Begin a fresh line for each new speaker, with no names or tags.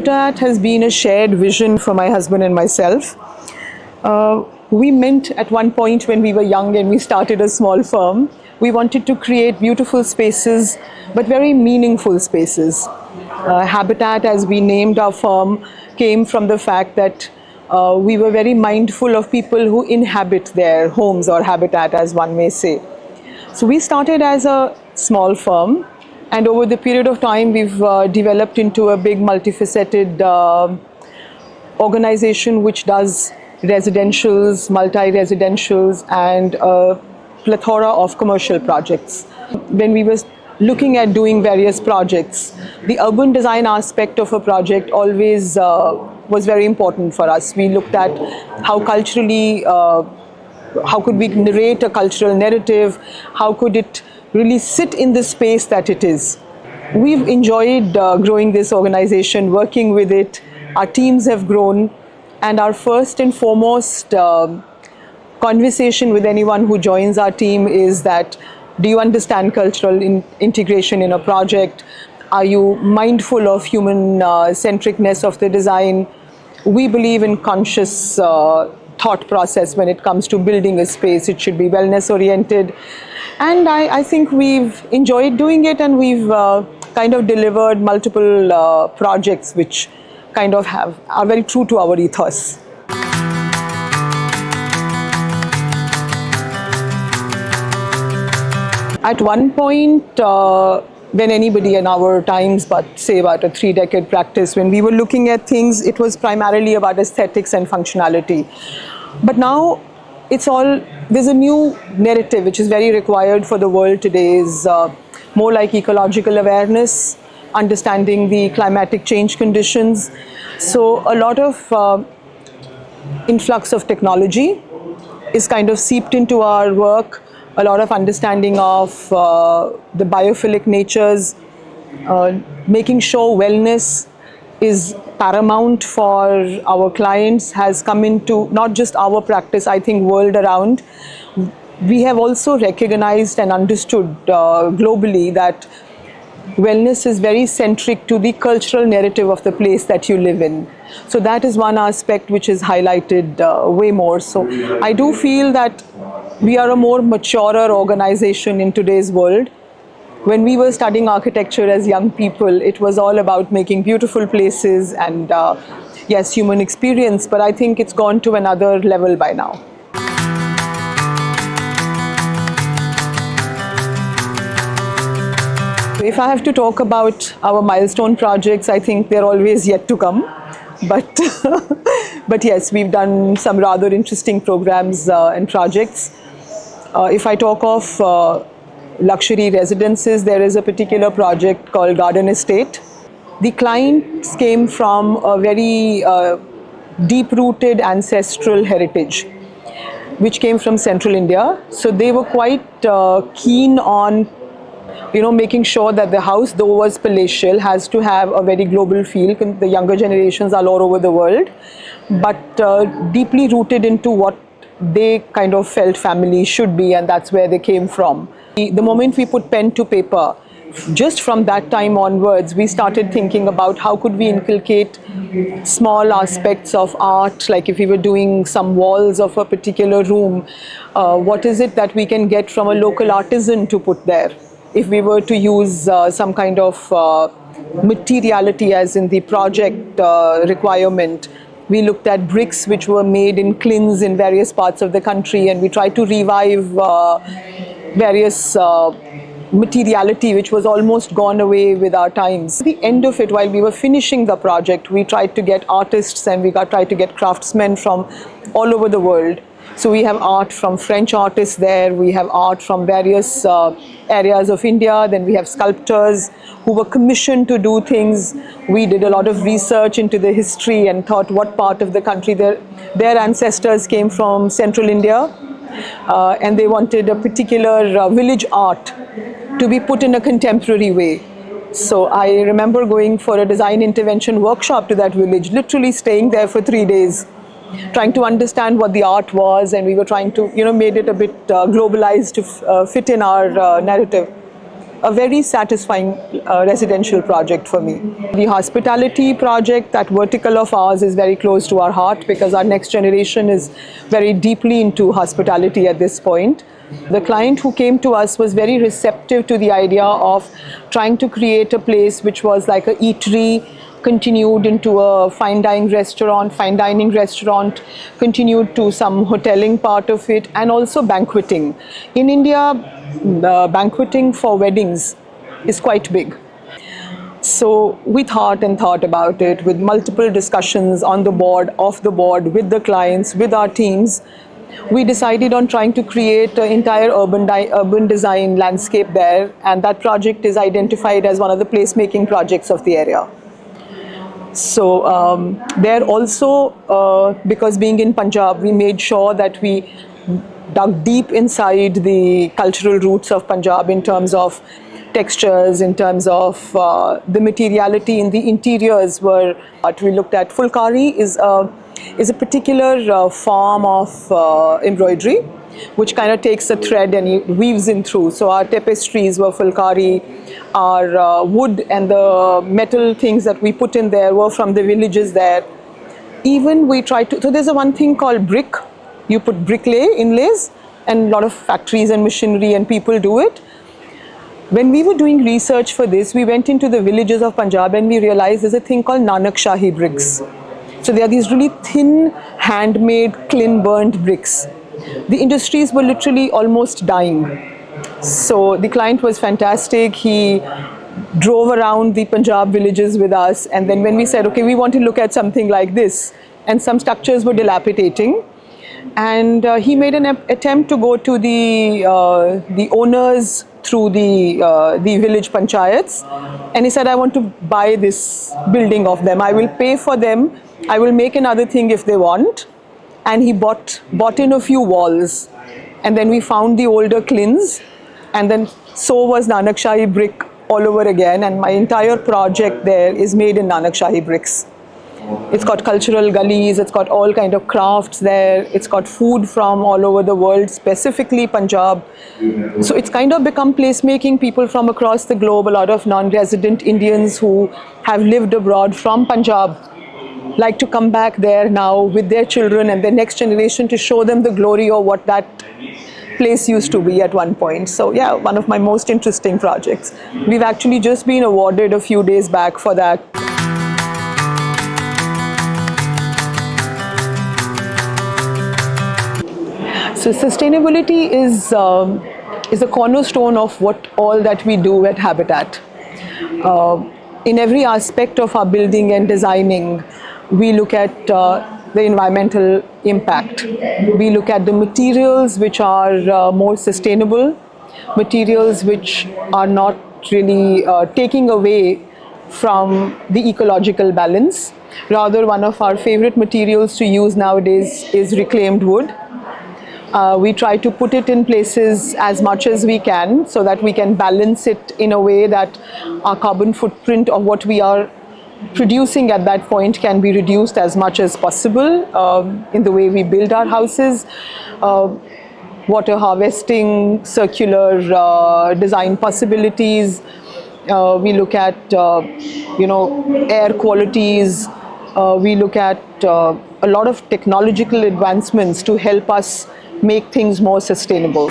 Habitat has been a shared vision for my husband and myself. We meant at one point when we were young and we started a small firm, we wanted to create beautiful spaces, but very meaningful spaces. Habitat, as we named our firm, came from the fact that we were very mindful of people who inhabit their homes or habitat, as one may say. So we started as a small firm, and over the period of time we've developed into a big multifaceted organization which does residentials, multi-residentials, and a plethora of commercial projects. When we were looking at doing various projects, the urban design aspect of a project always was very important for us. We looked at how culturally, how could we narrate a cultural narrative, how could it really sit in the space that it is. We've enjoyed growing this organization, working with it. Our teams have grown, and our first and foremost conversation with anyone who joins our team is that, do you understand cultural integration in a project? Are you mindful of human centricness of the design? We believe in conscious thought process when it comes to building a space. It should be wellness oriented. And I think we've enjoyed doing it, and we've kind of delivered multiple projects which kind of are very true to our ethos. At one point, when anybody in our times, but say about a 3-decade practice, when we were looking at things, it was primarily about aesthetics and functionality. But now there's a new narrative which is very required for the world today, is more like ecological awareness, understanding the climatic change conditions. So a lot of influx of technology is kind of seeped into our work. A lot of understanding of the biophilic natures, making sure wellness is paramount for our clients has come into not just our practice, I think world around. We have also recognized and understood globally that wellness is very centric to the cultural narrative of the place that you live in. So that is one aspect which is highlighted way more. So I do feel that we are a more maturer organization in today's world. When we were studying architecture as young people, it was all about making beautiful places and yes, human experience, but I think it's gone to another level by now. If I have to talk about our milestone projects, I think they're always yet to come. But yes, we've done some rather interesting programs and projects. If I talk of luxury residences, there is a particular project called Garden Estate. The clients came from a very deep-rooted ancestral heritage, which came from central India. So they were quite keen on making sure that the house, though was palatial, has to have a very global feel. The younger generations are all over the world, but deeply rooted into what they kind of felt family should be, and that's where they came from. The moment we put pen to paper, just from that time onwards, we started thinking about how could we inculcate small aspects of art, like if we were doing some walls of a particular room, what is it that we can get from a local artisan to put there? If we were to use some kind of materiality as in the project requirement, we looked at bricks which were made in kilns in various parts of the country, and we tried to revive various materiality which was almost gone away with our times. At the end of it, while we were finishing the project, we tried to get artists and tried to get craftsmen from all over the world. So we have art from French artists there, we have art from various areas of India, then we have sculptors who were commissioned to do things. We did a lot of research into the history and thought what part of the country their ancestors came from central India, and they wanted a particular village art to be put in a contemporary way. So I remember going for a design intervention workshop to that village, literally staying there for 3 days, trying to understand what the art was, and we were trying to, made it a bit globalized to fit in our narrative. a very satisfying residential project for me. The hospitality project, that vertical of ours, is very close to our heart because our next generation is very deeply into hospitality at this point. The client who came to us was very receptive to the idea of trying to create a place which was like a eatery, continued into a fine dining restaurant, continued to some hoteling part of it, and also banqueting. In India, banqueting for weddings is quite big. So we thought and thought about it with multiple discussions on the board, off the board, with the clients, with our teams. We decided on trying to create an entire urban design landscape there, and that project is identified as one of the placemaking projects of the area. So there also, because being in Punjab, we made sure that we dug deep inside the cultural roots of Punjab in terms of textures, in terms of the materiality in the interiors. What we looked at, fulkari is a particular form of embroidery, which kind of takes a thread and weaves in through. So our tapestries were fulkari, our wood and the metal things that we put in there were from the villages there. Even we tried to, so there's one thing called brick. You put bricklay inlays, and a lot of factories and machinery and people do it. When we were doing research for this, we went into the villages of Punjab and we realized there's a thing called Nanak bricks. So there are these really thin, handmade, clean-burned bricks. The industries were literally almost dying. So the client was fantastic. He drove around the Punjab villages with us, and then when we said, okay, we want to look at something like this, and some structures were dilapidating, and he made an attempt to go to the owners through the village panchayats, and he said, I want to buy this building of them. I will pay for them. I will make another thing if they want. And he bought in a few walls, and then we found the older clins, and then so was Nanak brick all over again, and my entire project there is made in Nanak bricks. It's got cultural gullies, it's got all kind of crafts there, it's got food from all over the world, specifically Punjab. So it's kind of become placemaking. People from across the globe, a lot of non-resident Indians who have lived abroad from Punjab, like to come back there now with their children and their next generation to show them the glory of what that place used to be at one point. So yeah, one of my most interesting projects. We've actually just been awarded a few days back for that. So sustainability is a cornerstone of what all that we do at Habitat. In every aspect of our building and designing, we look at the environmental impact. We look at the materials which are more sustainable, materials which are not really taking away from the ecological balance. Rather, one of our favorite materials to use nowadays is reclaimed wood. We try to put it in places as much as we can so that we can balance it in a way that our carbon footprint of what we are producing at that point can be reduced as much as possible in the way we build our houses. Water harvesting, circular design possibilities. We look at air qualities. We look at a lot of technological advancements to help us make things more sustainable.